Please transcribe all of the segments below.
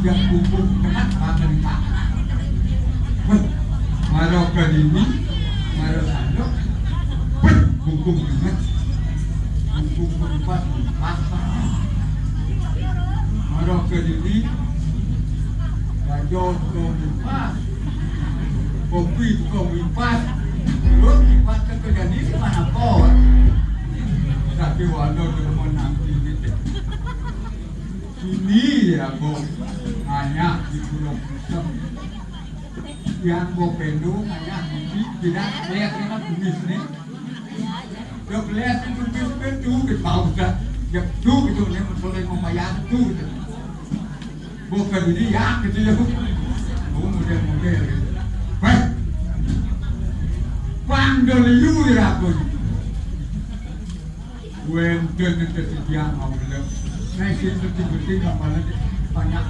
yang kumpul dengan pemerintah. Marah kedini, marah sandok, kumpul dengan kumpul empat pasang. Marah kedini, rajo empat, kopi empat, terus empat kedini di mana kau? Tapi walau dengan nanti ini ya Bo, hanya di Pulau Kusam yang Bo Pendu hanya tidak lihat dengan kumis nih. Jok lihat itu kumis itu di pausa, jok tu itu nih mensoleh membayar tu. Bo Pendu ya gitu ya, Bo model-model. Baik, panggil ya Bo. Wenten itu setiap awal. Nah, itu betul-betul gambaran banyak.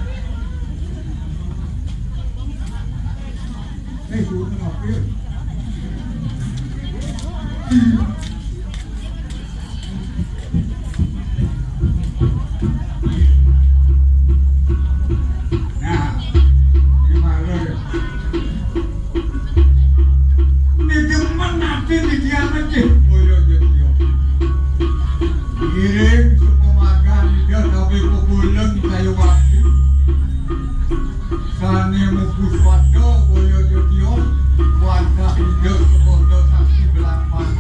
Itu apa ya? Nah, gimana ya? Ini gimana nanti di dia nanti? Oh ya, jadi ya. Kirim dia tapi populer kayu waktu sane mukus wado boyo jodio warga hidup bodo saksi belang mana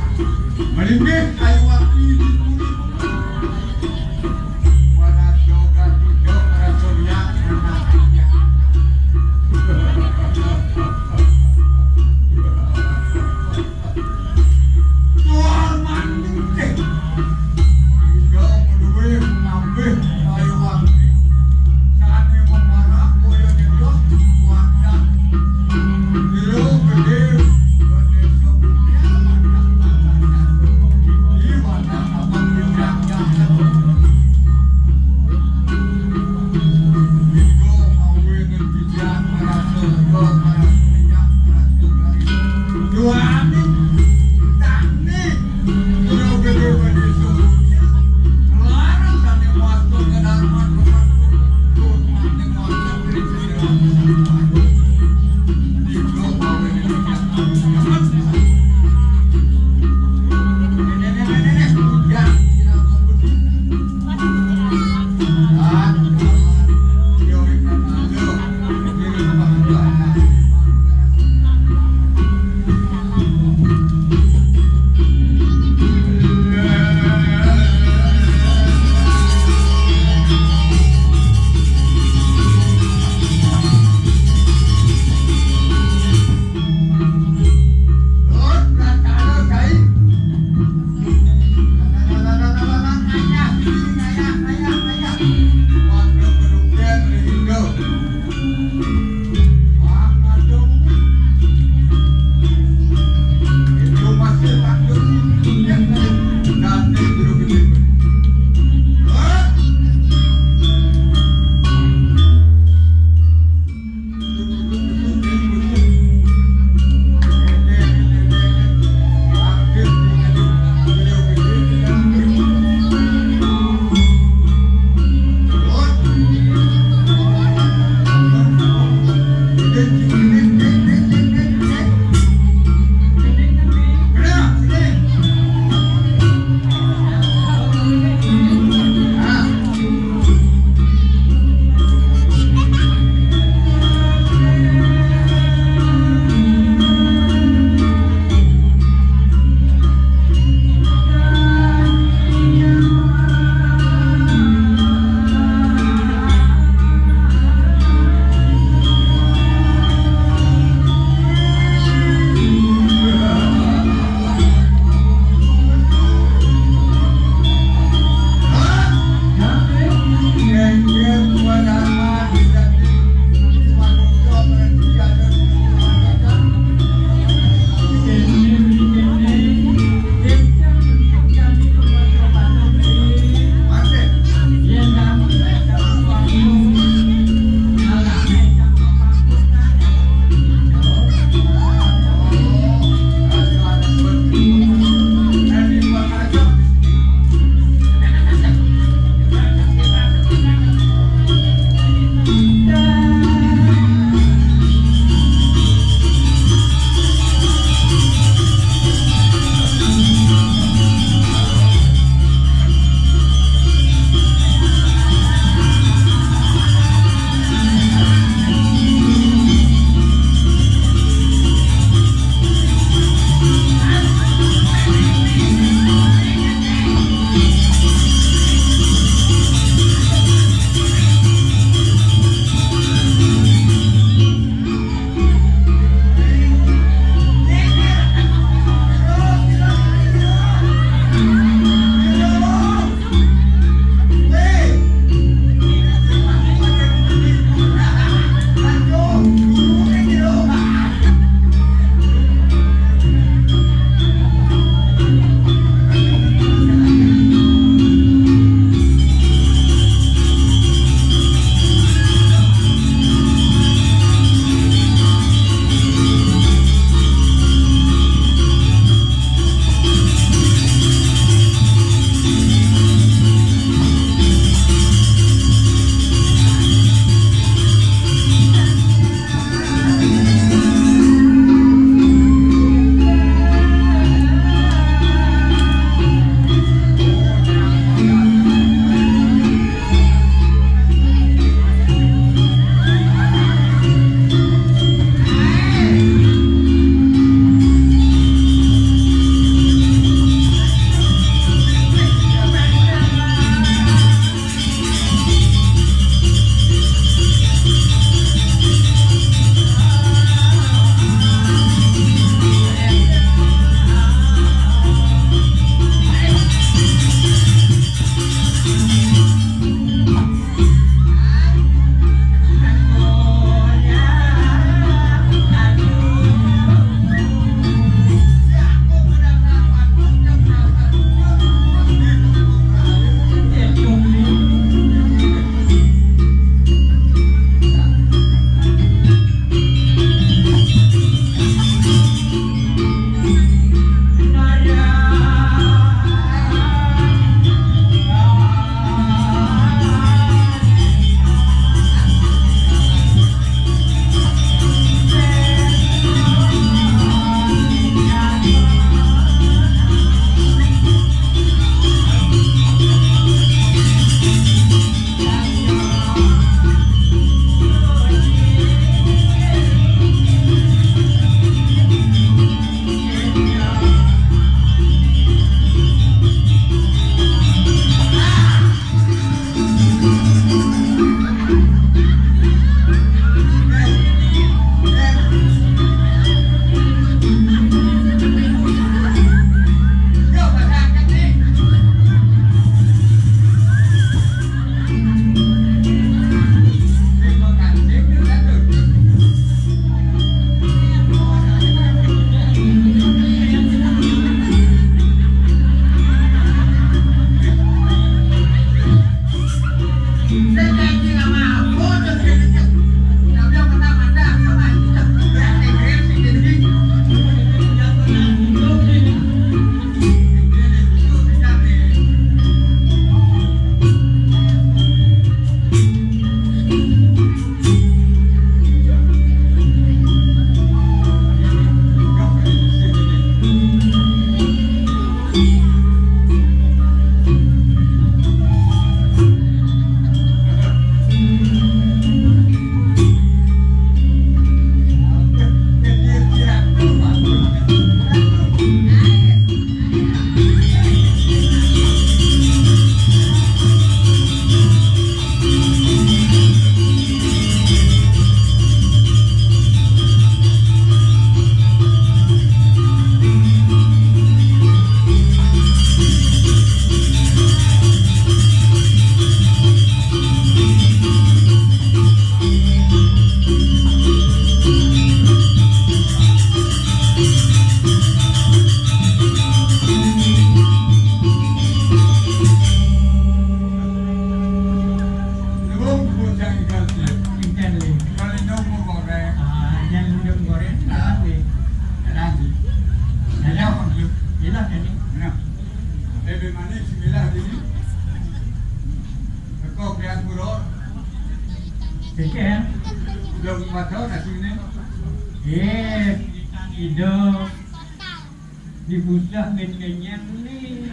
Dibudah ngenyenyen nih.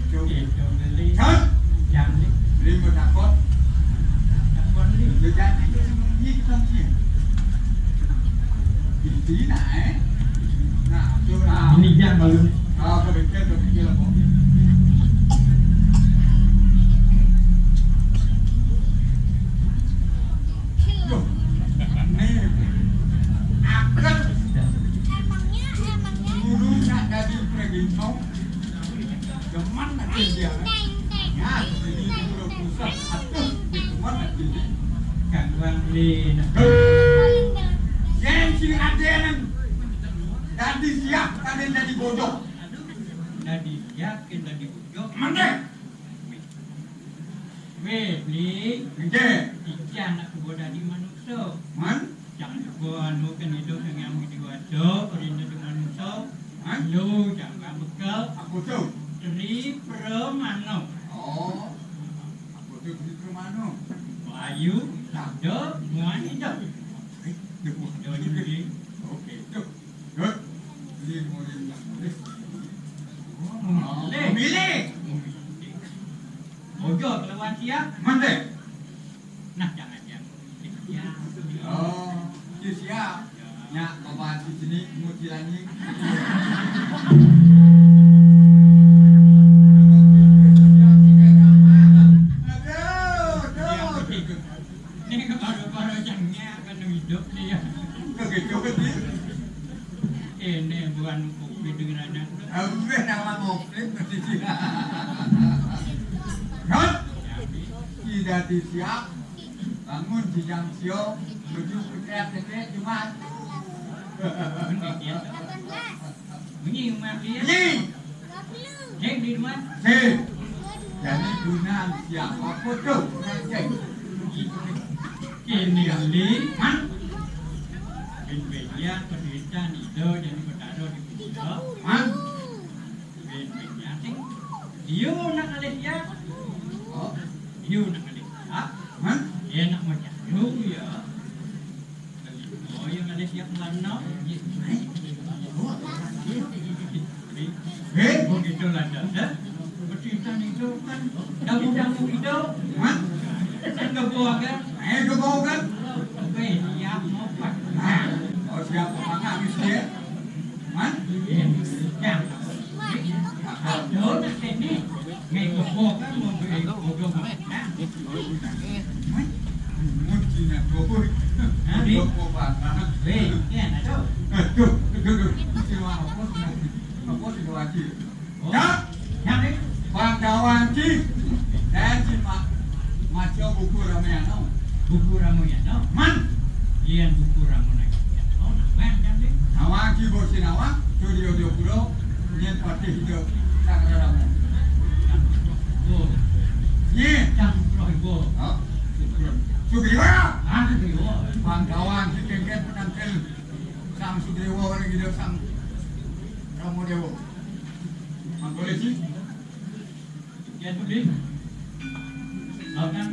Itu beli. Yang nih. Beli mau takut. Takut nih. Jangan itu sembunyi kita sih. Ini nah, nah, coba. Ini jangan malu. Kalau kepikir apa? Siap bangun di jam sio menuju ke RTP Jumat. Bunyi rumah dia. Cek di rumah. Cek. Jadi guna siapa foto cek. Ini liman. Benbeja pendidikan itu jadi bertaruh di pulau. Man. Benbeja sing. Dia nak Malaysia. Oh. Dia nak Man, enak macam tu ya. Oh, yang ada siap mana? Begitu lah dah. Percintaan itu kan damu-damu hidup. Man, Enggak bawa kan? kebawa kan? Siap mau pak. Oh siap mana mesti? Man, Siap. Ada nak sini. Ngay kebawa kan mau beli mobil mana? mungkin aku pun aku patah. Ni ada tu. Duduk. Siapa apa sih wajib? Ya, Yang ni. pada wajib. Dan si macam buku Ramayana. Buku Ramayana. Man, Ian buku Ramayana. Oh, nak yang ni. awak ibu sinawa, studio Jogoro, nyen pati hidup tak ada. Oh, Nyen, yang roh ibu. oh, syukur. Sugriwa. Ah, Sugriwa. Bangkawan si Kengket penangkel sang Sugriwa lagi dia sang kamu dewa. Manggoleh sih. Ya tu dia. Lawan.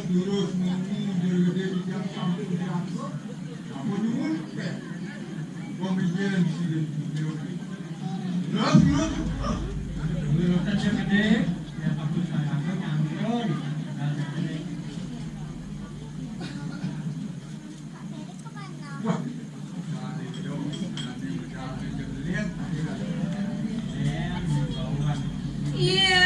Lurus gede di jam sampai jam. Apa nyuwun teh? Pemikiran sih. Lurus. Lurus saja gede. Ya aku sayang nyangkut. Wah. Nanti berjalan lihat. Iya.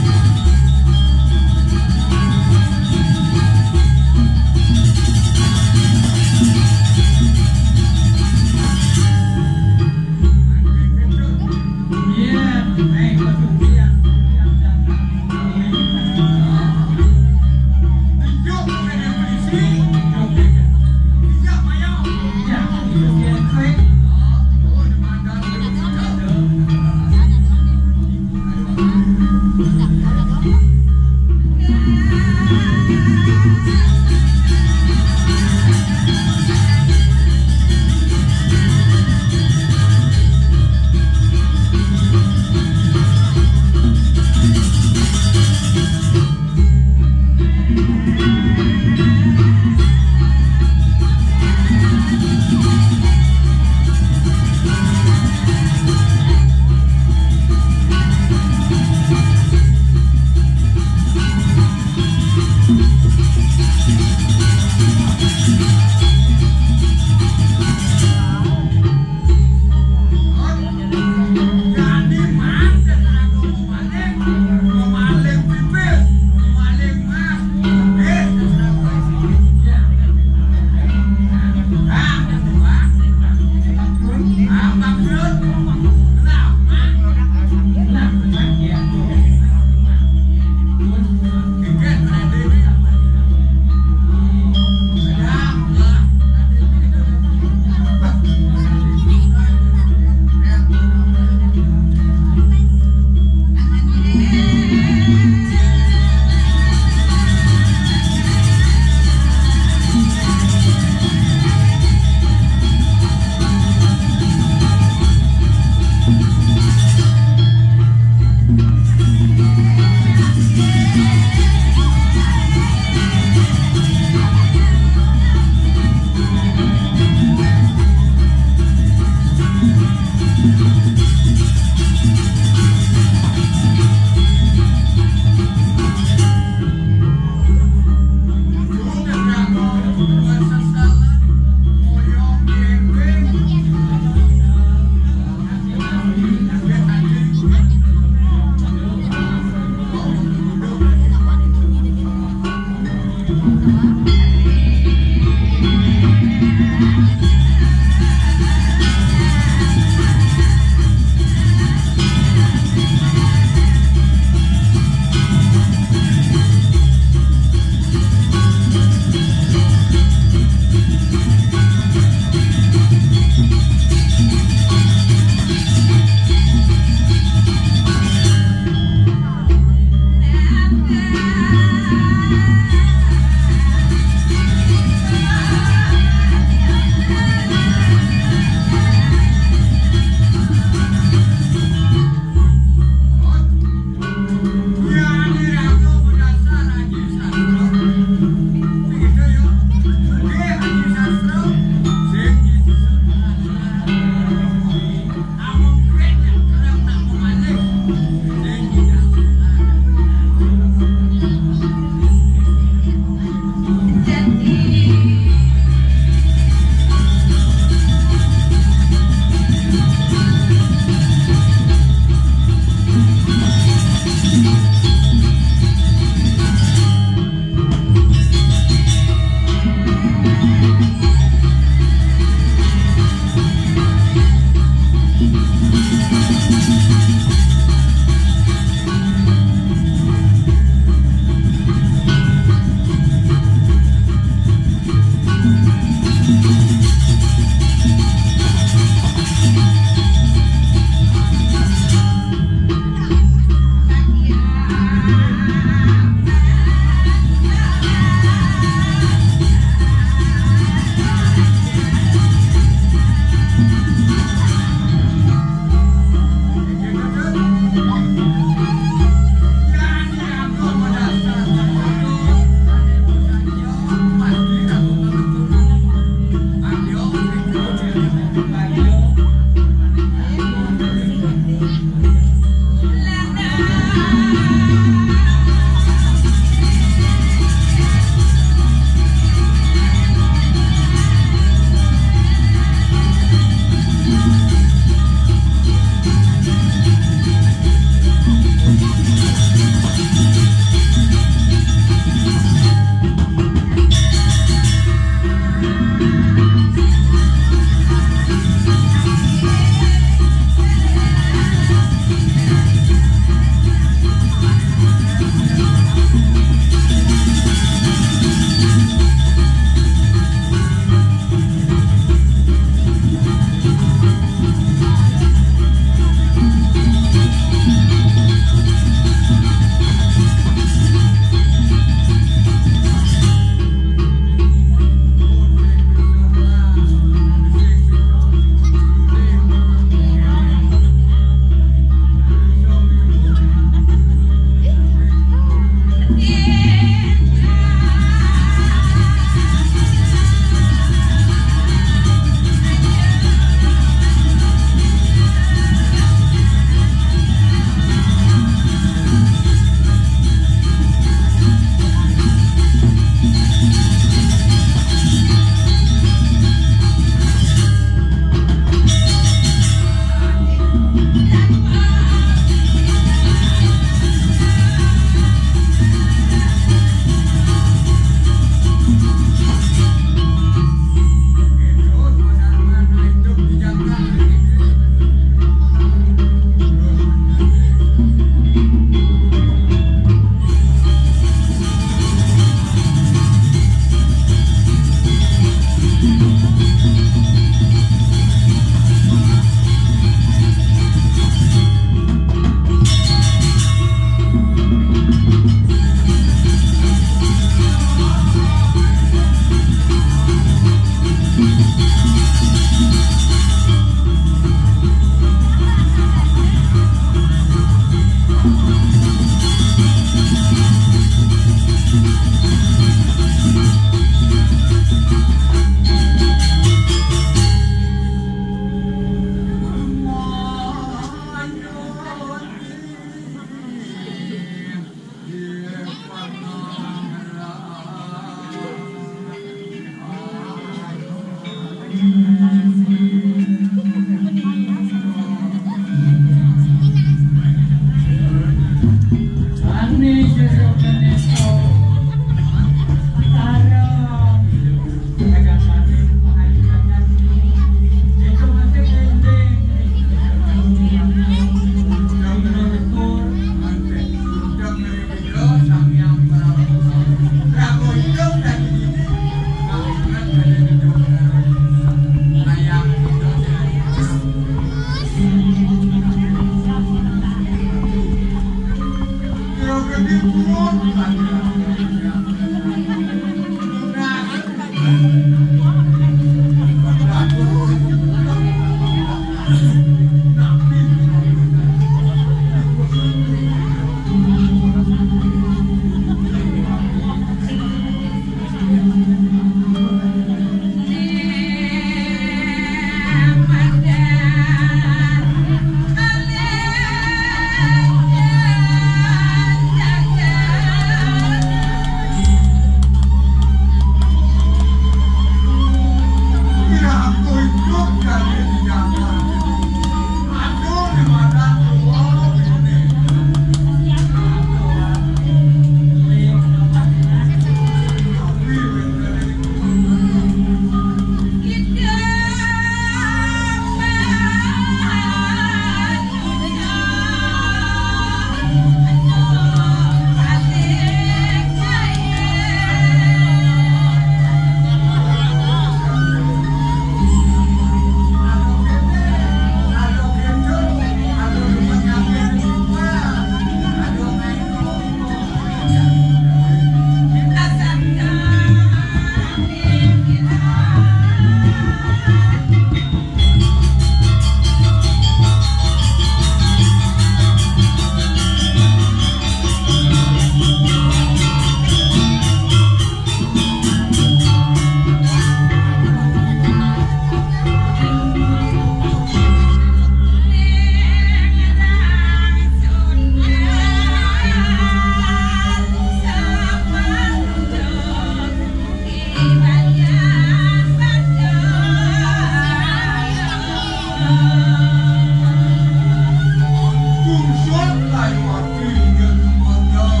cùng suốt lại hoạt kỷ niệm một đời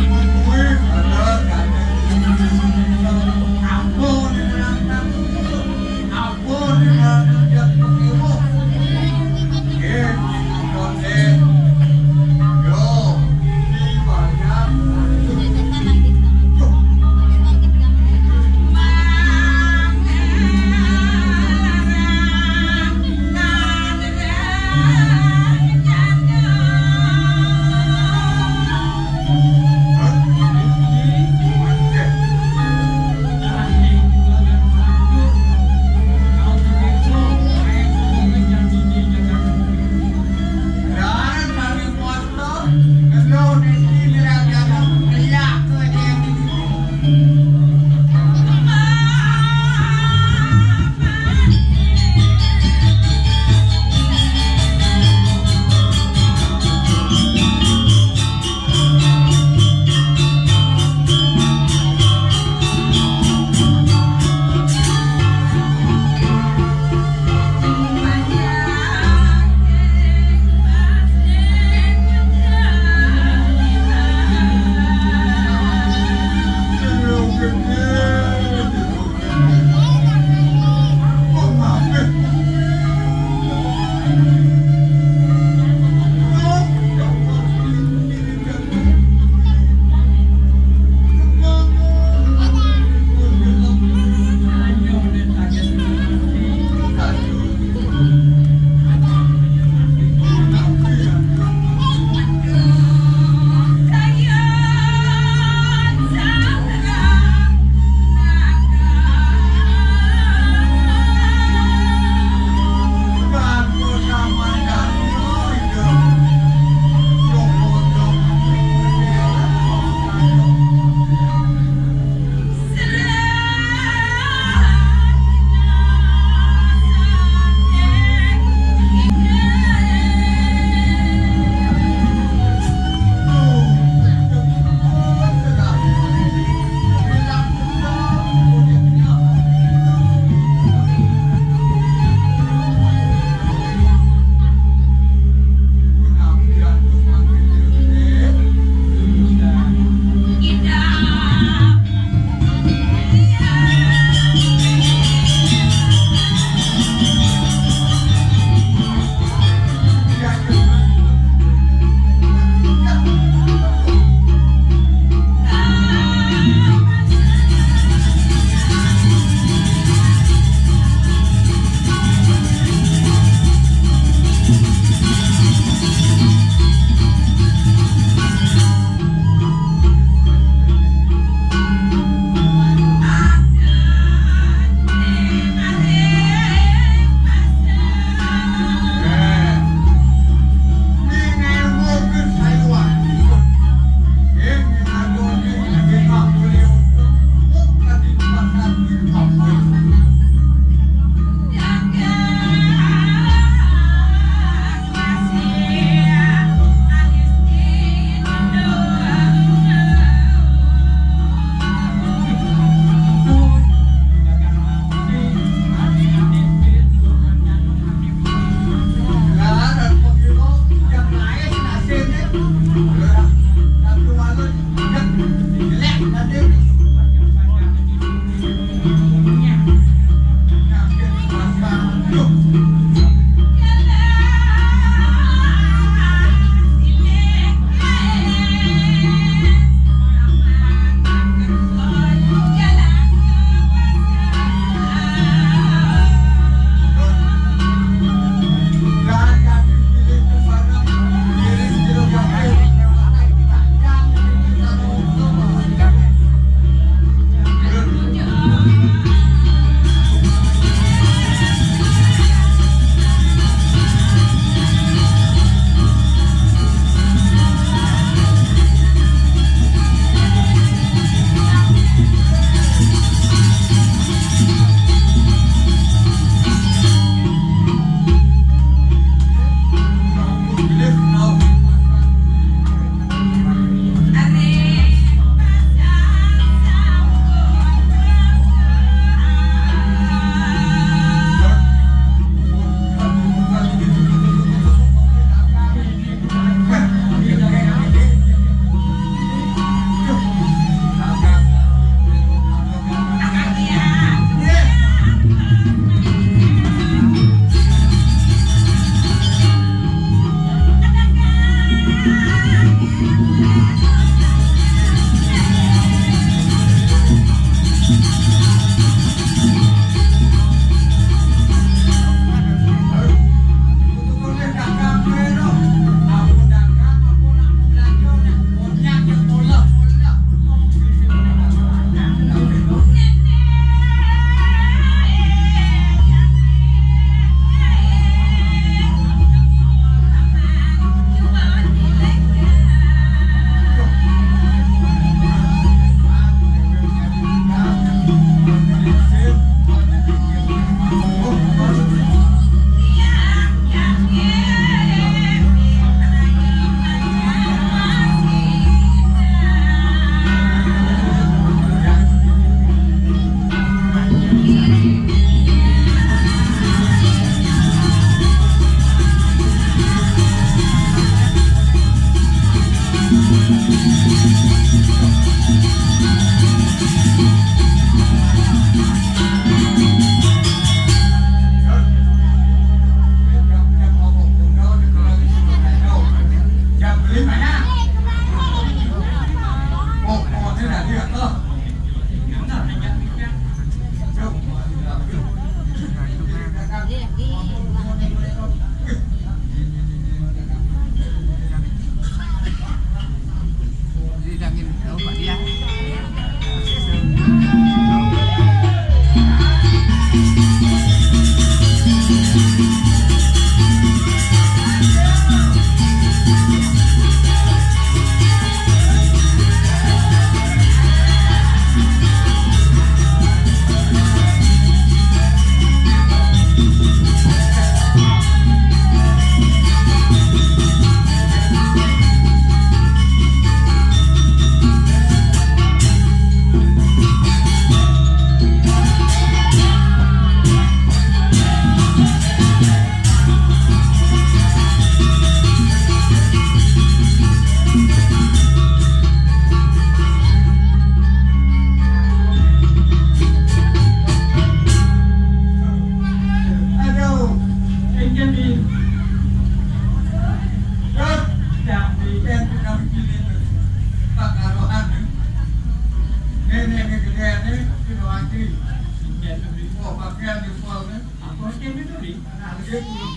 một quý cả đời cả đời ảo vô nên là năm ảo vô nên là giật một yếu ghê nhìn còn đen yo đi vào nhám Mang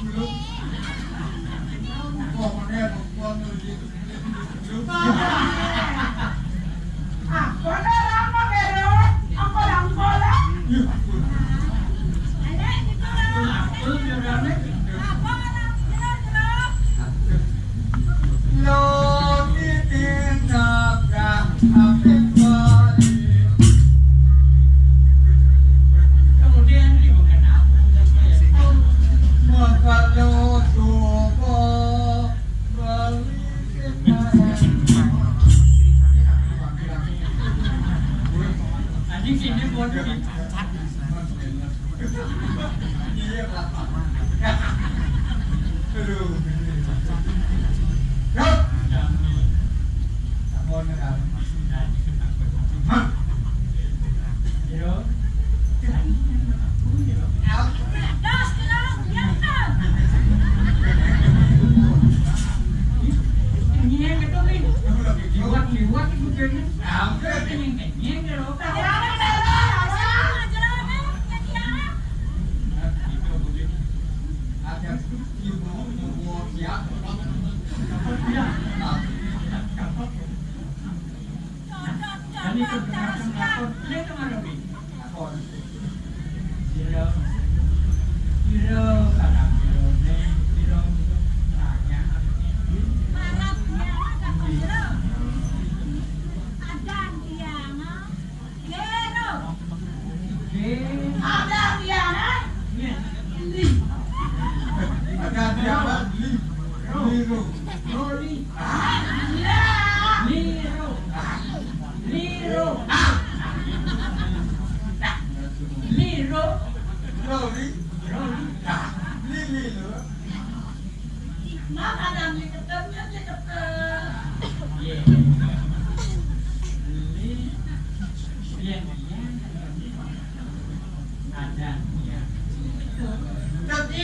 dulu. Kok mana buang dulu. Ako na lang pero ako lang pala. Lo titin naga apik bali. Kemudian ibu kenapa? Makalo tubo bali Anjing sini bodoh. Iya lah. Aduh. Yo. Mohon maaf. Hah? Yo. Nyeng itu nih. Liwat itu kayaknya. Apa yang nyeng itu? Ada ibu mau siap. Ini kebenaran lapor. Lihat kemana nih? Lapor. Kira kadang kira tanya. Ada dia liru. Loli. Lili lho. Tapi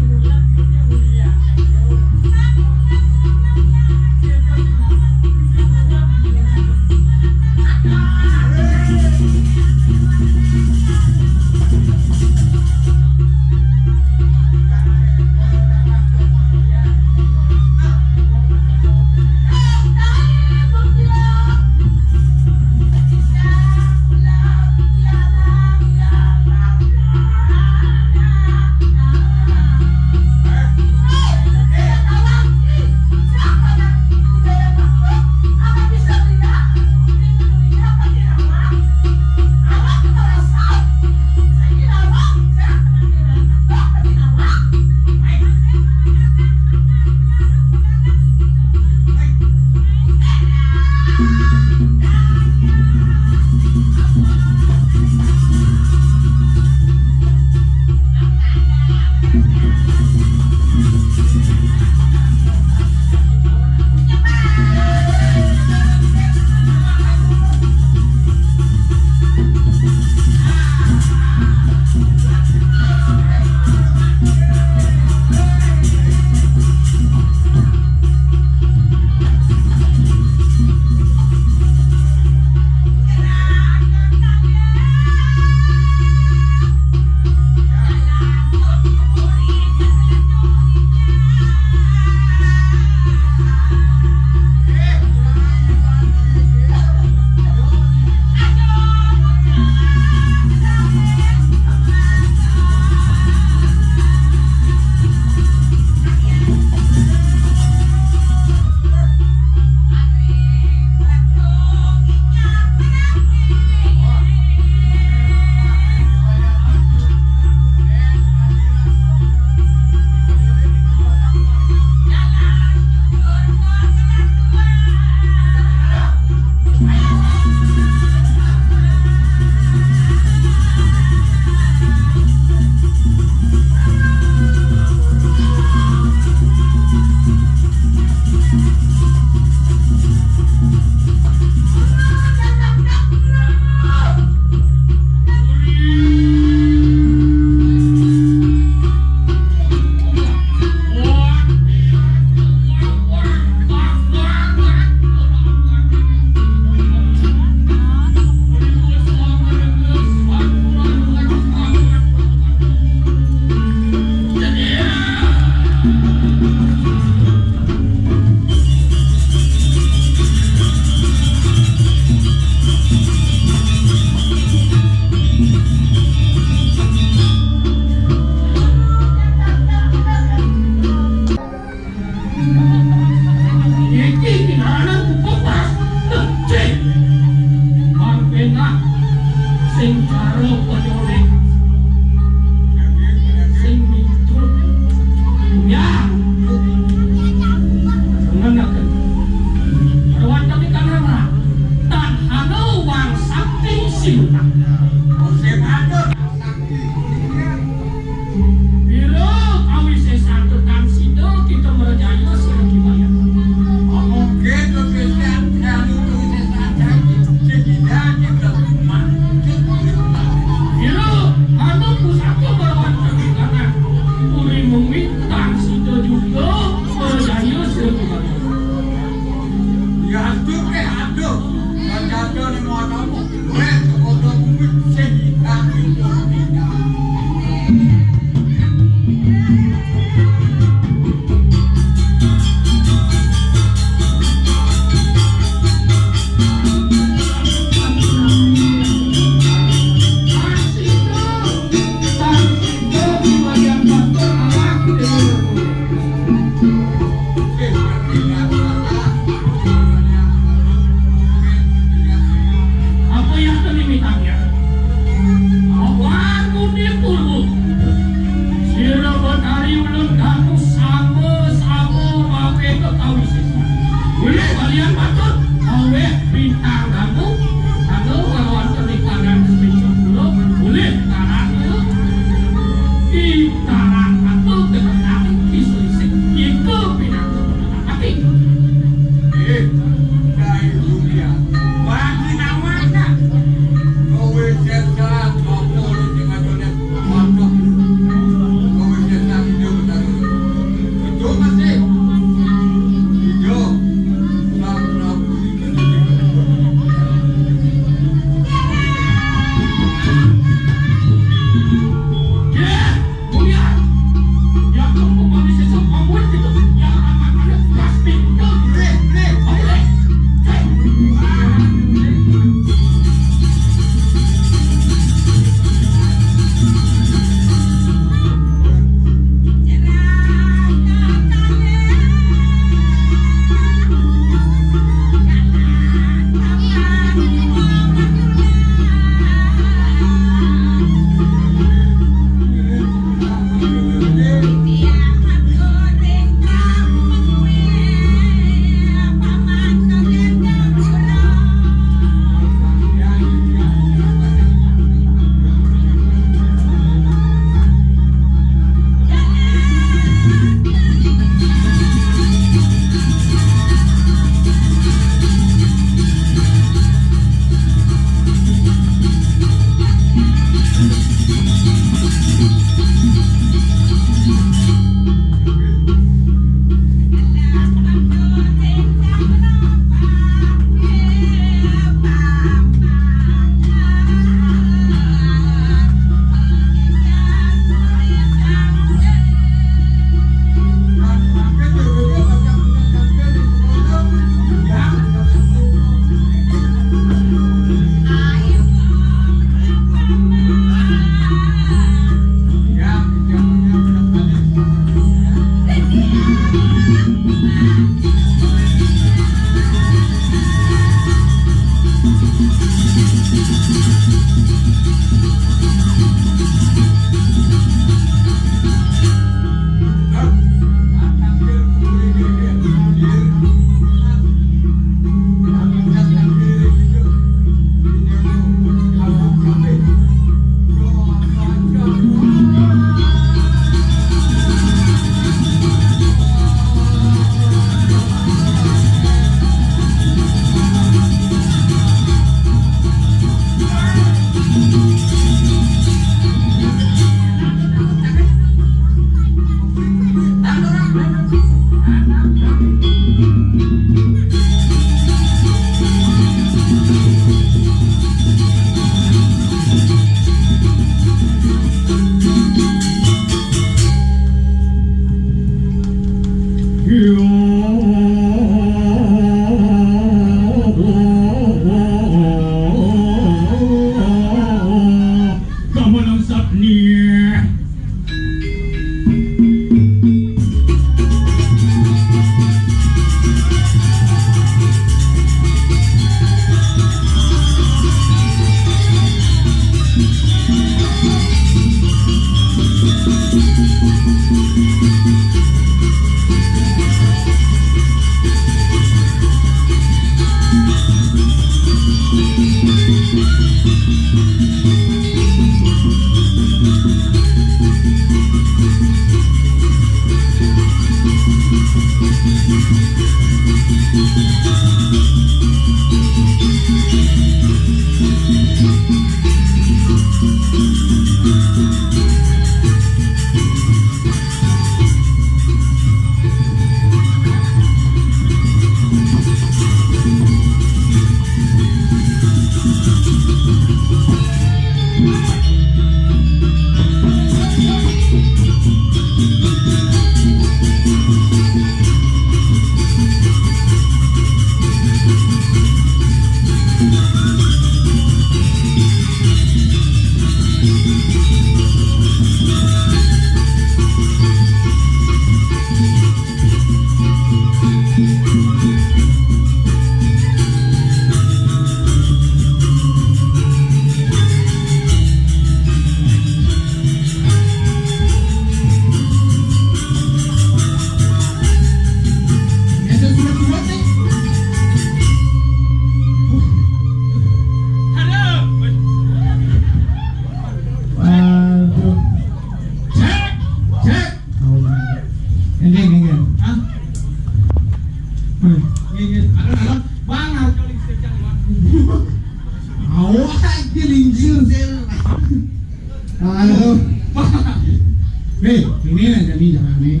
Ini lah jadi jangan nih.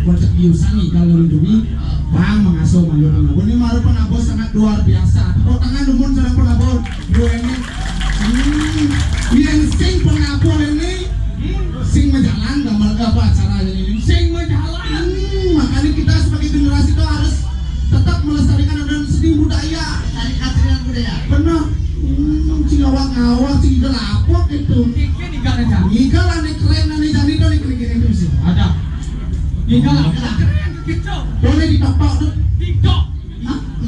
Buat diusangi kalau dulu bang mengasuh malu. Ini malu penabur sangat luar biasa. Oh tangan dumun sedang penabur. Dua ini. Yang sing penabur ini sing menjalan gambar apa caranya ini? Sing menjalan. Makanya kita sebagai generasi itu harus tetap melestarikan dan seni budaya. Dari kesenian budaya. Benar. Cingawang-awang, cinggelapok itu. Ikan aneh keren, aneh jadi itu aneh keren itu sih. Ada. Ikan keren gitu. Boleh ditopok tuh. Tiktok.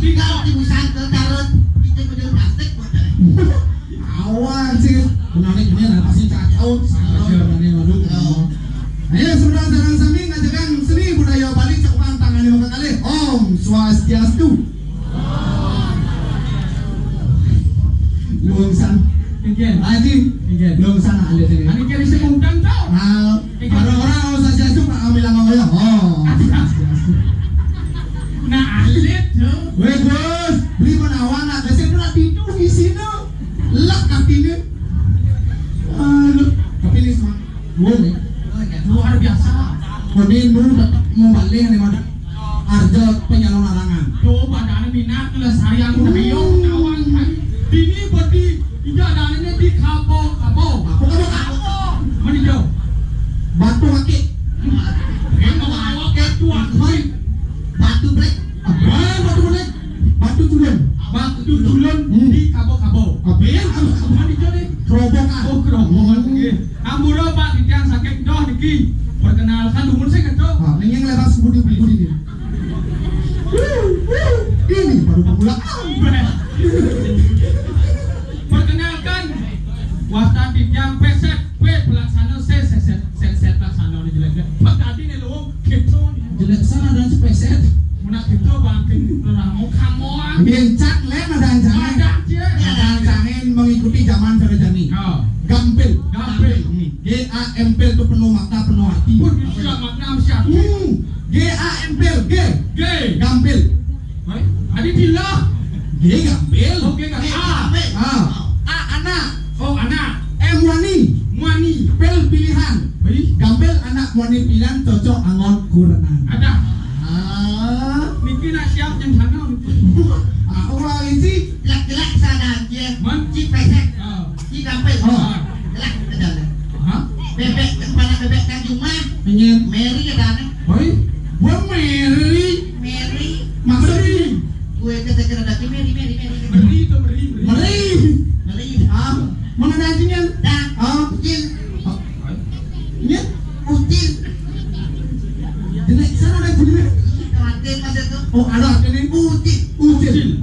Tinggal di Busanto taruh itu baju plastik buat Awan sih. Benar ini lah pasti cacau. Sangat berani madu. Ayo saudara-saudara sami ngajakan seni budaya Bali cakupan tangan lima kali. Om Swastiastu. Lungsan. Ingin. Haji. Lungsan ada sini. Ani kiri semundang tau. Nah, orang-orang Om Swastiastu Pak bilang ngomongnya. Oh, Swastiastu. Nah, alit tuh. Weh bos, beli menawan lah. Kasih pula tidur di sini. Lek kakinya. Tapi ini semua boleh. Luar biasa. Kemudian dulu mau balik nih mana? Arjo penyalon larangan. Tuh badannya minat kelestarian budaya kawan kan. Ini berarti tidak adanya di kabo. Mana jauh? Batu kaki. Yang bawa ke tuan. batu brek. Batu boleh. Batu tulun. Batu tulun di kabo. Apa yang Mana jauh nih? kerobokan? Oh kerobokan begini. Amuro Pak Didiang sakit doh niki. Perkenalkan dumun saya kedo. Ini yang lepas budi dia. Ini baru pemula. Perkenalkan Wasta Didiang peset pelaksana set pelaksana ini jelek. Pak tadi nih lo kedo. Jelek sana dan sepeset. Muna kedo bangkin ramu kamoan. Bencak lem ada anjangan. Ada anjangan mengikuti zaman Ferjani. Oh. Gampil. G-A-M-P itu penuh makna penuh hati. Pun bisa makna siapa? G-A-M-P-L G. Gampil. Baik. Adi bila. G gampil. Oke kan. A anak. Oh anak. M wani. Muani. Pel pilihan. Baik. Gampil anak wani pilihan cocok angon kurenan. Ada. Ah. Niki nak siap yang sana. Orang ini Lak-lak sana dia. Man. Ci pesek. Oh. Ci gampil. Oh. Lak kedana. Hah? Bebek kepala bebek Tanjung Mas. pengen. Mary kedana. Baik. Gua Mary. Mary. Maksudnya Gue kata dati Mary. Beri itu beri. Mary. Mary. Ah. Mana nantinya? Dan Ah. util. Ini. Util. Jadi sana ada bunyi. Kawatin mas itu. Oh ada ini. Util. Ucil.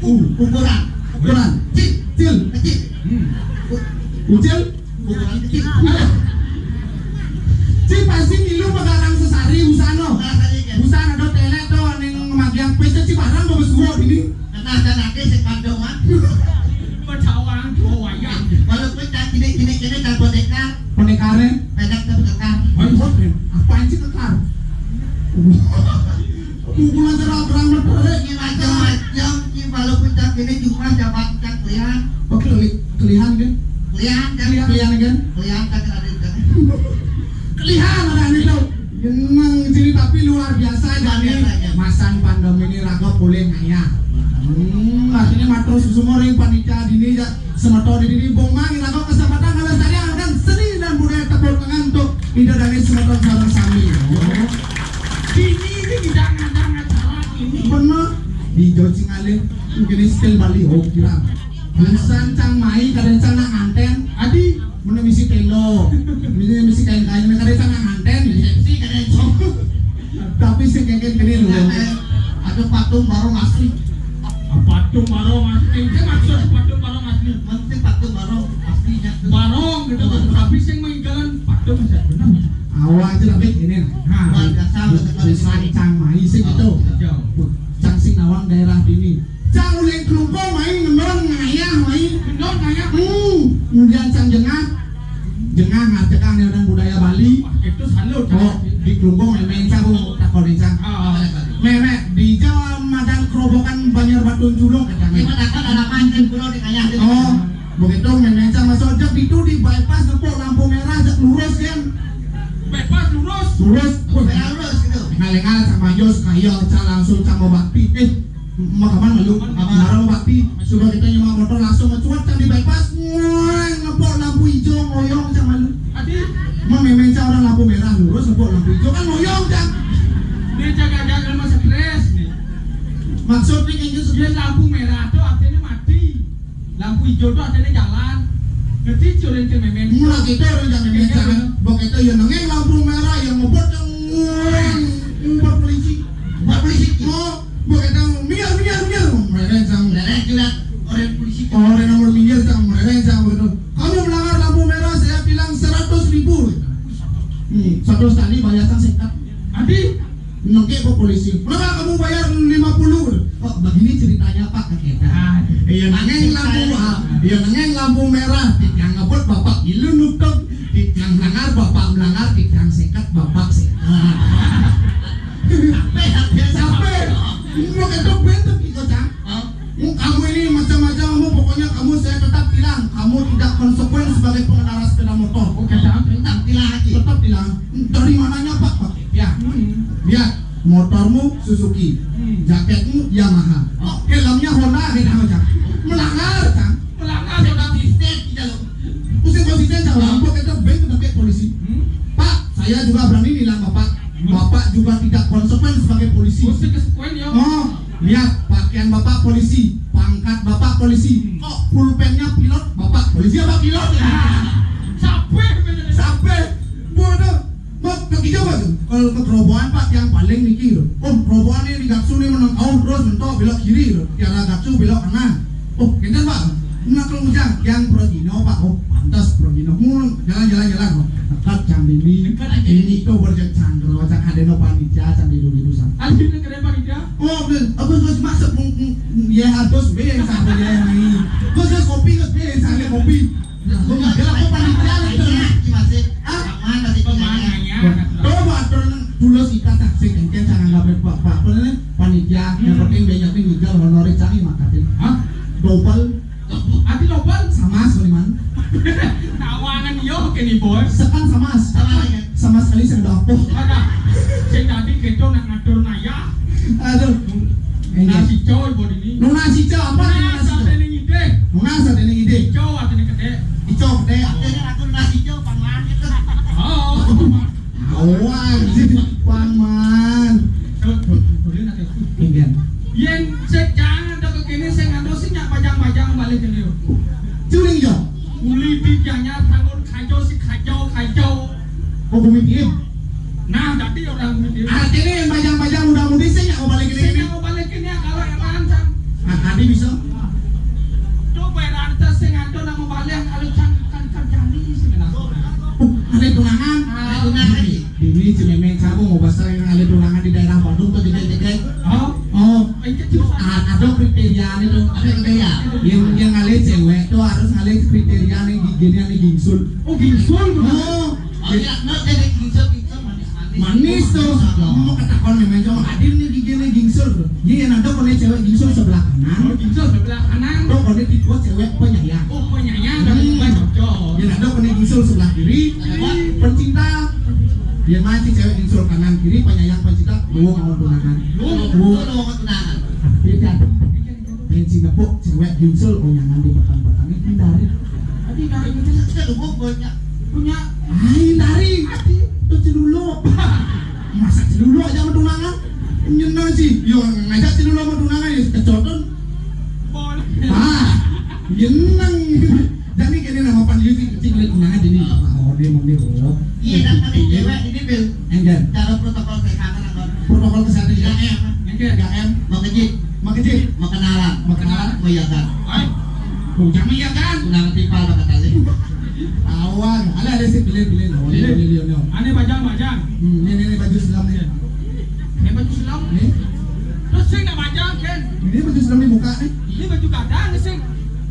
Ukuran. Ukuran. Cil. Kecil. Ucil. Ukuran kecil. Si pasti milu pagarang sesari usano. Usana do tele do ning magiang pesa si barang do gua ini. Karena ada nanti sekandung mah. Bercawang wayang. Walaupun tak kini tak boneka. Pendekare. Pedak tapi kekar. Apaan sih kekar? pukulan serap perang berderet. Ini macam-macam Ki kalau puncak ini cuma jabat cak lihat Oh, kelihan kan? Kelihan kan? kelihatan ada di sana. Kelihan ada nih tau. Memang ciri tapi luar biasa dari masan pandemi ini raga boleh ngaya. Artinya matros semua orang panitia dini ya semotor di dini bomang raga kesempatan melestarikan akan seni dan budaya tepuk tangan untuk Ida dari semotor sarang sami. Dini ini jangan acara ini. Bener di Jawa Cingale mungkin skill Bali kira. Busan cang mai kadang cang nang anten. Adi Mana misi tendo, misi kain-kain, kadang cang nang anten. Sih kadang Tapi si kengken kene lho. ada patung baru asli. patung barong asli. Itu maksud patung barong asli. Mesti patung baru aslinya. Barong gitu kan. Tapi sing menggalan patung bisa benar. Awak aja tapi ini. Luar biasa, Busan cang mai sih gitu. Jauh. Cang sing nawang daerah dini. Cang uleng kelumpo main ngendong ngayah main. Benar kayak Kemudian cang jengah ngacekan dan budaya Bali. itu salut. Oh, di kelumpo main cang takon cang. Memek di Jawa Madang kerobokan Banjar Batu Julung kata Cuma dapat ada mancing pulau di kayah. Oh, begitu main cang masuk jak itu di bypass nepok lampu merah jak lurus kan. Bebas lurus. Lurus. Kayak lurus gitu. Ngalengal sama Yos kayo cang langsung cang mau bakti. Makaman malu. Marah mau bakti. Sudah kita nyewa motor langsung mencuat cang di bypass. Nepok lampu hijau ngoyong cang malu. Adi Memang cang orang lampu merah lurus nepok lampu hijau kan ngoyong cang. dia jaga-jaga sama stres nih. Maksudnya kayaknya Dia lampu merah tuh artinya mati. Lampu hijau tuh artinya jalan. Ngerti curin ke memen. mula kita orang jangan jangan bok itu yang nengeng lampu merah yang ngebot yang ngumpet polisi oh bok itu minyak mereka jangan Derek juga orang polisi. orang nomor minyak jangan mereka jangan begitu kamu melanggar lampu merah saya bilang 100.000 satu kali bayar singkat Adi nengke kok polisi kenapa kamu bayar 50 oh begini ceritanya pak kita iya nengeng lampu merah yang ngebut bapak ilu nutup yang melanggar bapak melanggar yang sekat bapak sekat sampai mau ketok bentuk gitu cang kamu ini macam-macam kamu pokoknya kamu saya tetap bilang kamu tidak konsekuen sebagai pengendara sepeda motor oke dah. Tak tilah lagi. tetap bilang dari mananya pak ya lihat motormu Suzuki jaketmu Yamaha helmnya Honda cang melanggar cang Melanggar Ada sudah. bisnis tidak lo. Pusing konsisten cang lampu kita bank ke polisi pak saya juga berani bilang bapak juga tidak konsekuen sebagai polisi Mesti kesekuen ya. oh lihat pakaian bapak polisi pangkat bapak polisi kok pulpennya pilot bapak polisi apa pilot sampai bodoh mau pergi coba tuh kalau ke Kerobohan pak yang paling mikir oh Kerobohan ini di Gatsu ini menang terus mentok belok kiri tiara Gatsu belok kanan oh gitu pak nak kemudian yang Progino pak oh pantas Progino jalan oh dekat jam ini tuh berjak Chandra cak adeno panitia cak di sana Adi nak keren panitia. oh gus masuk ya harus be yang sampai ya ini gus kopi gus be yang sampai kopi gue nggak bilang kok panitia itu Masih. ah Mana sih Pemandangannya. coba tulus kita taksi kengken jangan nggak bapak panitia yang penting banyak nih juga honoris canggih makatin Hah? double Adi lobal. sama Suliman Tawangan yo kini bos. sekan sama sekali saya udah apoh Ada. Sing tadi kita nak ngatur naya. aduh Nasi coy bodi ini. nuna sica apa nih nuna Nasa sica tadi ide. nuna saat ini ide Coy artinya kede. icok deh Akhirnya aku nasi hijau pangan gitu. Oh. awan jadi paman Boleh nak aku. Indian Yen sejangan tak kini saya ngandung sih nyak pajang-pajang balik ke dia. culing jo Uli bijaknya tangun kacau si kacau. oh bumi tim Nah tadi orang itu. artinya yang bajang-bajang udah mudi sih nggak mau balik ke Saya sini mau balik ke dia kalau yang rancang. adi bisa Coba rantas saya ngandung nak mau balik kalau kan jadi sebenarnya. ada tunangan Ada tunangan. ini cememeng kamu mau pasar yang ada tunangan di daerah Bandung tuh gede-gede Oh. oh Itu juga. ada kriteria itu Ada gaya. yang ngale cewek tuh harus ngale kriteria nih gini nih gingsul Oh gingsul. oh Oh ya, no, jadi kisah manis-manis. Manis tuh. Mau ketakon memang cuma hadir nih gini gingsul. Iya ada kone cewek gingsul sebelah kanan. Oh, gingsul sebelah kanan. Tuh kone tipe cewek penyayang. Oh, penyayang dan cocok. Iya ada kone gingsul sebelah kiri. Pencinta. Dia masih cewek gingsul kanan kiri penyayang pencinta. Lu mau tunangan. Lu mau tunangan. Beda. Yang Singapura cewek gingsul unyangan di petang-petang ini hindari. Tadi dari kita sudah lu punya Hindari. Itu celulo. Masa celulo aja mau tunangan? Nyenang sih. Yo ngajak celulo mau tunangan ya kecoton. Boleh. Nyenang. Jadi kini nama panggil sih kecil lihat tunangan jadi dia mau dia. iya dan tadi cewek ini bil Enggak. cara protokol kesehatan apa Protokol kesehatan ya. 3M Enggak 3M. mau ngejik Mau kecil. mau kenalan mau yakan Ay, Jangan iya kan? tunangan tipal bakal tali Awan. Ada sih pilih-pilih. Pilih. aneh bajang. Ini baju Islam nih. Ini baju Islam. Nih. Terus sing nak bajang kan? Ini baju Islam di muka nih. Ini baju kadang nih sing.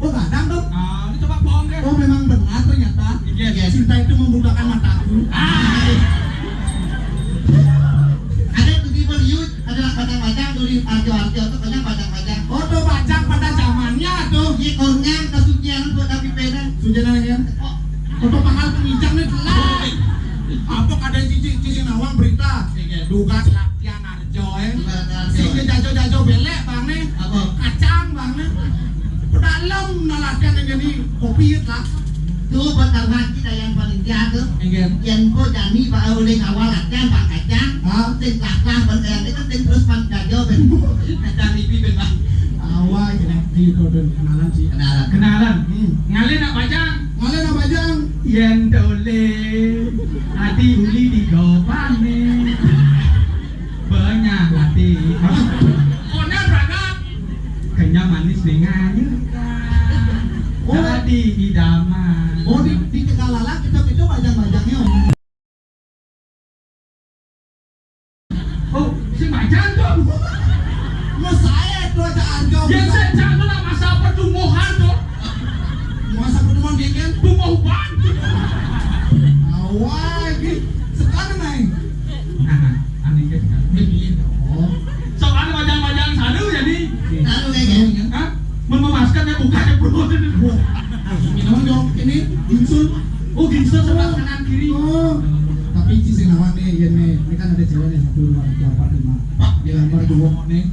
Oh kadang dong. Ah, ini coba bohong kan? Oh memang benar ternyata. Iya. Cinta itu membukakan mataku. ada tuh di Bollywood adalah bajang-bajang dari arti-arti itu banyak bajang-bajang Oh tuh bajang pada zamannya tuh. iya kornyang kesucian buat tapi peda Sujanan ya. oh Foto mahal pengijang nih telah. Apa ada cici nawang berita. Duga Latian Arjo Sini jajo belek bang nih. apa Kacang bang nih. Pedalam nalatian yang jadi kopi lah. tuh pertarungan kita yang paling jago Enggak. yang kau jani pak oleh awal latihan pak kacang ting laklah berkayang itu ting terus pan jajo ben kacang lipi ben bang Awal gini. Itu dan kenalan sih. kenalan Kenalan. Ngalih nak bajang. Ngalen apa bajang? Yen dole hati uli di gopane banyak hati konya berangkat kenyang manis dengan jadi idaman Oh di Tegalala kita bajang-bajangnya. oh si bajang tuh Mas saya tuh aja Arjo. yang sejak tuh lah masa pertumbuhan tuh Masa pertemuan dia kan? tumbuhan Awal gitu. Sekarang naik. aneh kan Oh. soalnya bajang-bajang sadu jadi lalu kayaknya hah mememaskan ya bukannya bro Minuman dong ini insul. oh gitu sebelah kanan kiri Oh. Tapi cici nawan nih, ini kan ada cewek nih 1, 2, 3, 4, 5. Pak, dia nomor 2 nih.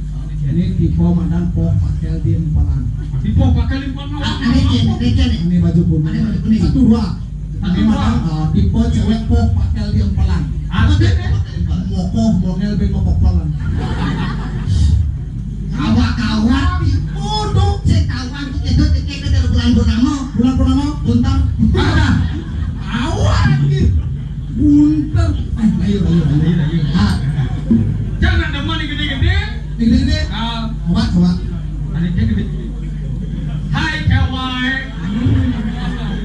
Ini tipe mandan pok pakai di empalan. di pokok kali pokok Ini baju kuning. Ini baju kuning. 1, 2. Ini mandan tipe cewek pok pakai di empalan. apa sih Mokoh, model ben mokok palan. kawan-kawan Oh, tuh. saya kawan itu tiket dari bulan purnama Bulan purnama, buntar. Awal gitu. Buntar. Ayo. Ah, jangan demen nih gede-gede gede-gede. Coba. adiknya gede hai cewek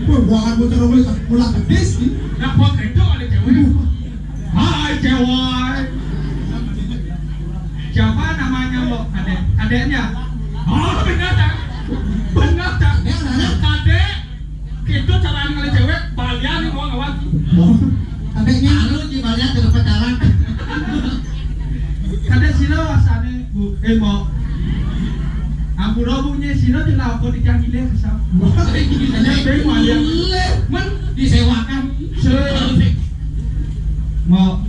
Wah, gua akan bocor mulai gede sih. nak buat itu ada cewek hai cewek siapa namanya lo adeknya oh benar tak kadek itu caranya kali cewek balian nih mau ngawat Adeknya. lalu di balik ke depan jalan kadek silo asane bu mau ampura punya silo dilakukan di cangkile kesam hanya beng balian men disewakan mau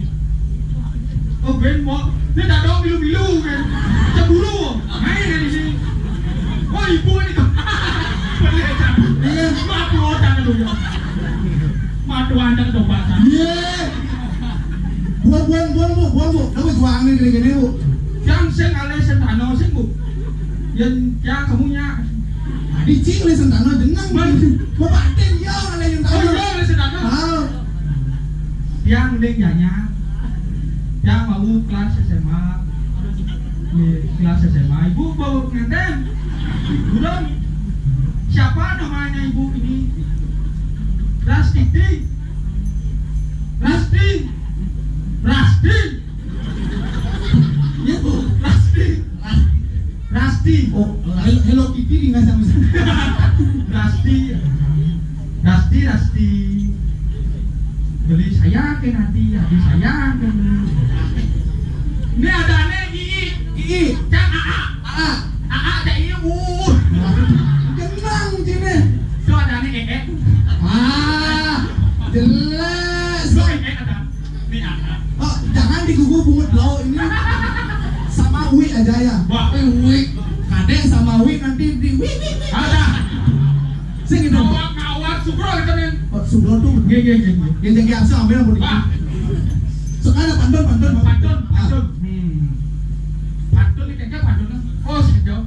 oh beng mau dia tak dong bilu kan cemburu main di sini wah ibu ini tuh beli aja matu jangan dulu matu anda coba Iya. Buang bu. Kamu juang nih gini bu. yang sing ale sentano sing bu yang kamunya Dicing le sentano jeneng. Mau paten yo ale yang tahu. oh iya ale sentano Tahu. yang nyanyi yang mau kelas SMA kelas SMA ibu bawa ngenten belum siapa namanya ibu ini Rasti Ya bu. Rasti Oh, Hello Kitty nggak sama. Rasti beli sayangkan hati sayangkan. Ini ada aneh Ii, Cang Aa, Cak Ii, Kenang sini. So ada aneh Jelas. So ada. Ini Aa. Oh, jangan digugur bungut blau ini. Sama Wi aja ya. Wah. Wi. Kadek sama Wi nanti di Wi. Ada. Sing itu. Ngawak Sugro gitu nih. Oh, Sugro tuh. Geng biasa ambil mau Wah. Sekarang pantun. Pantun. Pantun ini kayaknya pantun. Oh, sejauh.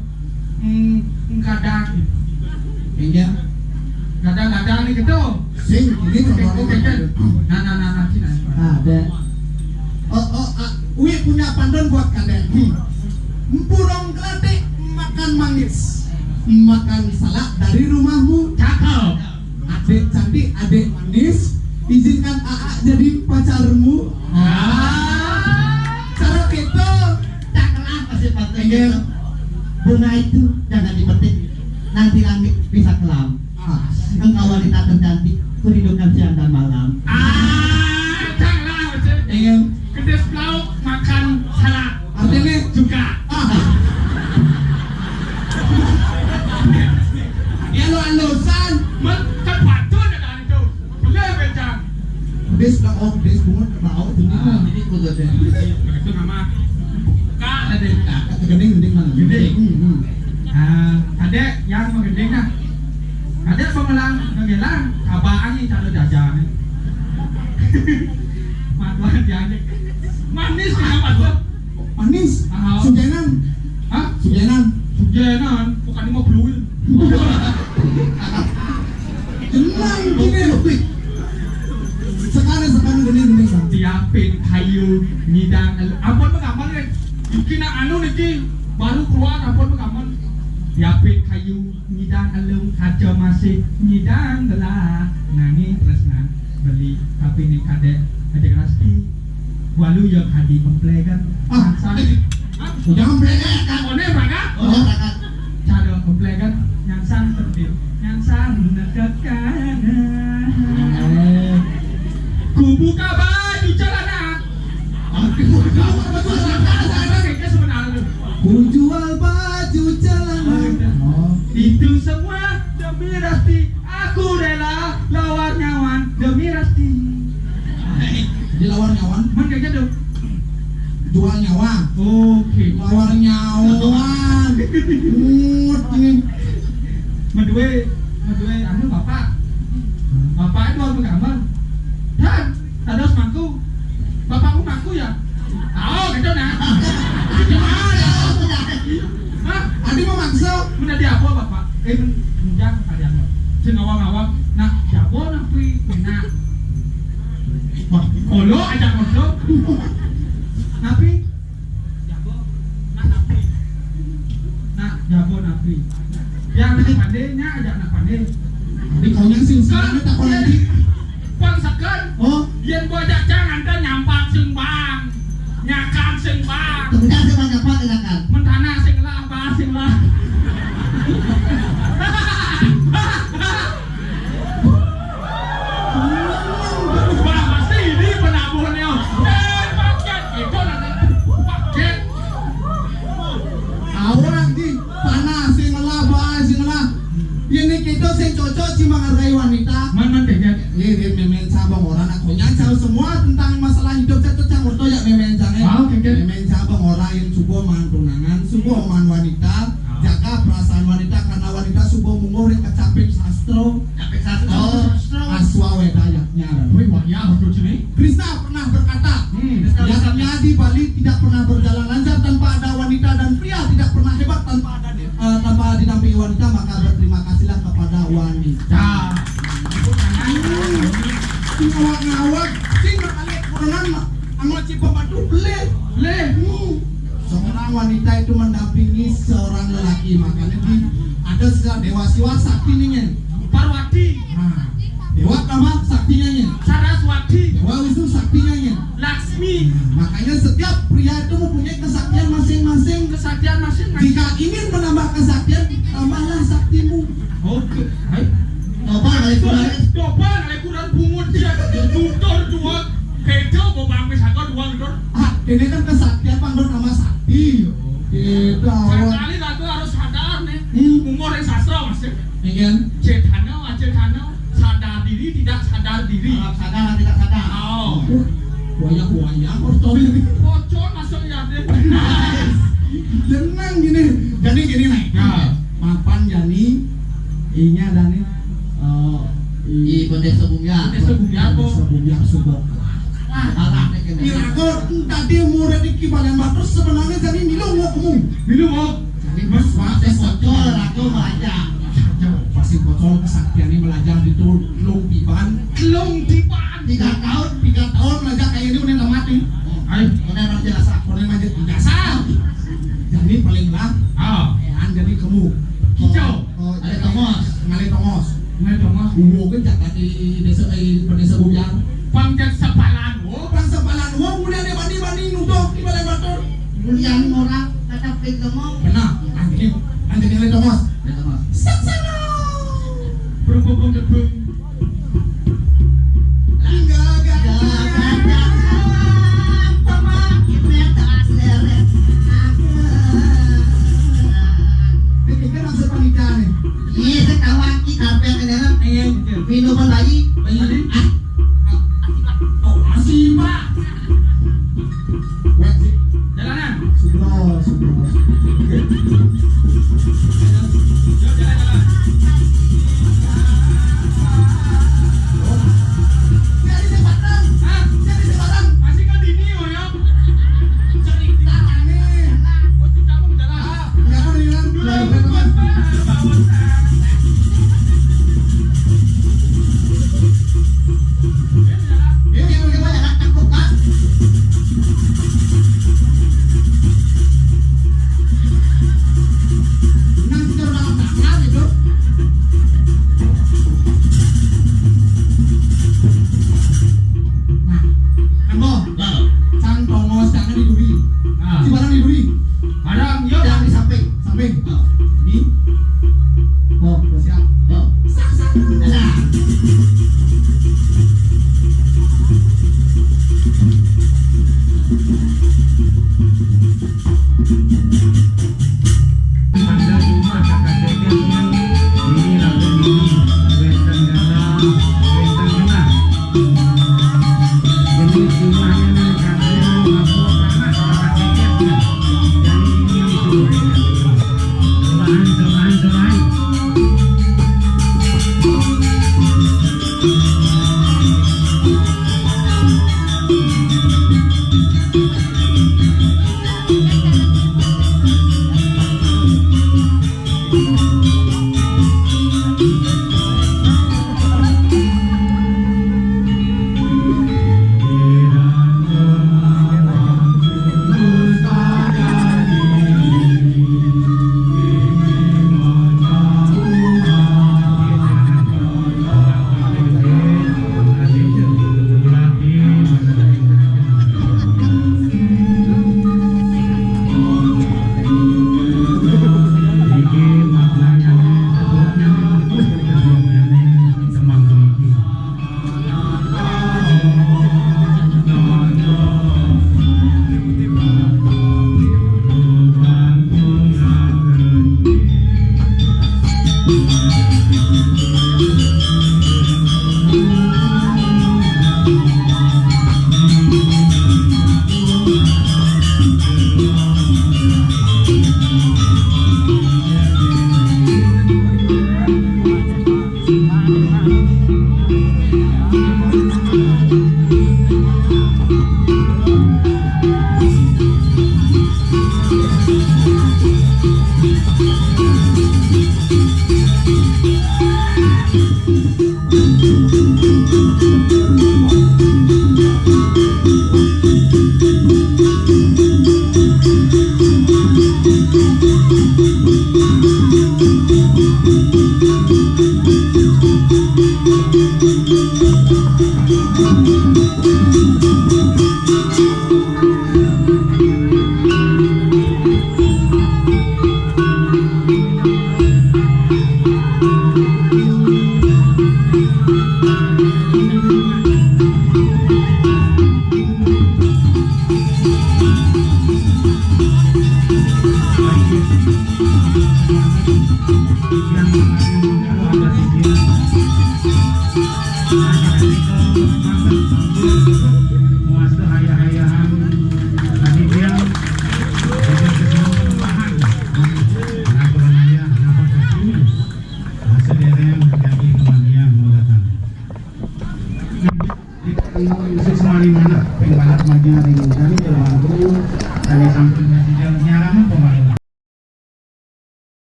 Kadang. Iya. Kadang nih gitu. Sing ini Oke. Nah, sini. Ada. Wi punya pantun buat kadek. Burung gelatik makan manggis, makan salak dari rumahmu. Cakep. Adek cantik, adek manis, izinkan AA jadi pacarmu. Cara gitu. Caklah pasti penting gitu. Bunga itu jangan dipetik, nanti langit bisa kelam. Engkau wanita tercantik, kurindukan siang dan malam. Caklah. Ingin Kedes lauk makan salak. artinya Juga. ya lo alusan. Kan pantun ada itu. Boleh bencang. Des bungut bau tinggi. Jadi kudu deh. Itu nama Kak ada. Gending mana? Gending. Adek yang menggending nah. Adek pengelang ngegelang kabaan ini cara jajan. Matuan diadek. Manis kenapa tuh? Manis. Sujenan. Hah? Sujenan. Sujenan, bukan ini mau blue. Tenang gini. Sekarang gending bang. Diapin kayu nyidang. Ampun pengaman nih. Kina anu niki baru keluar ampun pengaman. Diapin kayu nyidang alung kaca masih nyidang gelah. Nangis tresna beli tapi nih kadek rasti. Walu yang hadi memplegan. Jangan belegak. One berangkat. Oh, berangkat. Cara memplegan nyangsang tertib. Nyangsang nekekana. Ku buka baju celana. Ku jual baju celana. Itu semua demi Rasti. Aku rela lawan nyawan demi Rasti. Jadi lawan nyawan. Man kayak gitu. Jual nyawa. Oke. Lawar nyawan. Mut ini. Medue anu bapak. Bapak itu anu gambar. Dan ada mangku. Bapakmu mangku ya? Tahu gitu nah. Gimana? Hah? Adi mau maksa. Mana dia apa bapak? Menjang kalian. Sing ngawang-ngawang. Nah, siapa napi enak. Wah, kolo aja kolo. Napi. Jago. Nak napi. Nak jago napi. Yang pandainya aja nak pandai. Di konyang sing sing tak apa lagi. Pang sekan. Oh, Yen gua jajang anda nyampak sing bang. Nyakang sing bang. Kemudian sebanyak apa enakan? Mentana sing lah apa sing lah. Wah, pasti ini penabuhannya. Paket itu nanti paket. awak di panas sing lah. Ini kita sing cocok sih menghargai wanita. Man kayak Ini memen cabang orang aku nyacau semua tentang masalah hidup saya cang urto ya memen cang memen cabang orang yang subuh man tunangan, subuh man wanita, jaga perasaan wanita karena wanita subuh mungguh kecapek sastro, aswa wedayaknya. wih wah ya betul sini. Krishna pernah berkata, biasanya di Bali tidak pernah berjalan lancar tanpa ada wanita dan pria tidak pernah hebat tanpa didampingi wanita, maka berterima kasihlah kepada wanita. Ngawak-ngawak sing berkali kurangan anu ci pembantu boleh. Seorang wanita itu mendampingi seorang lelaki, makanya ada sejarah dewa siwa sakti nih. Parwati, Dewa nama saktinya nya. Saraswati, Dewa Wisnu saktinya nya. Laksmi, Makanya setiap pria itu mempunyai kesaktian masing-masing. kesaktian masing-masing. Jika ingin menambah kesaktian, tambahlah saktimu. Oke, hai. Coba kali kurang. Coba kali kurang bungut dia, tutor dua. ini kan kesaktian panggung nama sakti. Gitu awal. Sekali lagu harus sadar nih. Hmm. Umur yang sastra mas. Ingin Cetana, sadar diri tidak sadar diri. Sadar tidak sadar. Oh. banyak ortoil ini. Bocor masuk ya deh. Tenang gini. Jadi gini nih. Ya. Mapan Jani inya Dani Di Desa Bumya. Desa Bumya, Bu. Bumya Subok. Alah nek kene. Kira tadi murid di Kibalen Batur sebenarnya jadi minum kamu. Minum oh. Jadi mas Wate bocor aku melajak. pasti bocor kesaktian ini belajar di Tulung Piban. Kelung dipan. 3 tahun belajar kayak ini udah mati. Ayo. Kene orang jelas ah. Orang manjat ijazah. Jadi paling lah. Ah. Jadi kamu. Hijau. Ada Tomos. Ngali Tomos. Nggak dong mas. Uwo kan jaga di desa Bumyang. Panjat sepalan oh. Orang sepalan uwo udah ada banding nudok di Balai Batur. Mulian orang kata pegang mau. Benar. Anjing Ngali Tomos.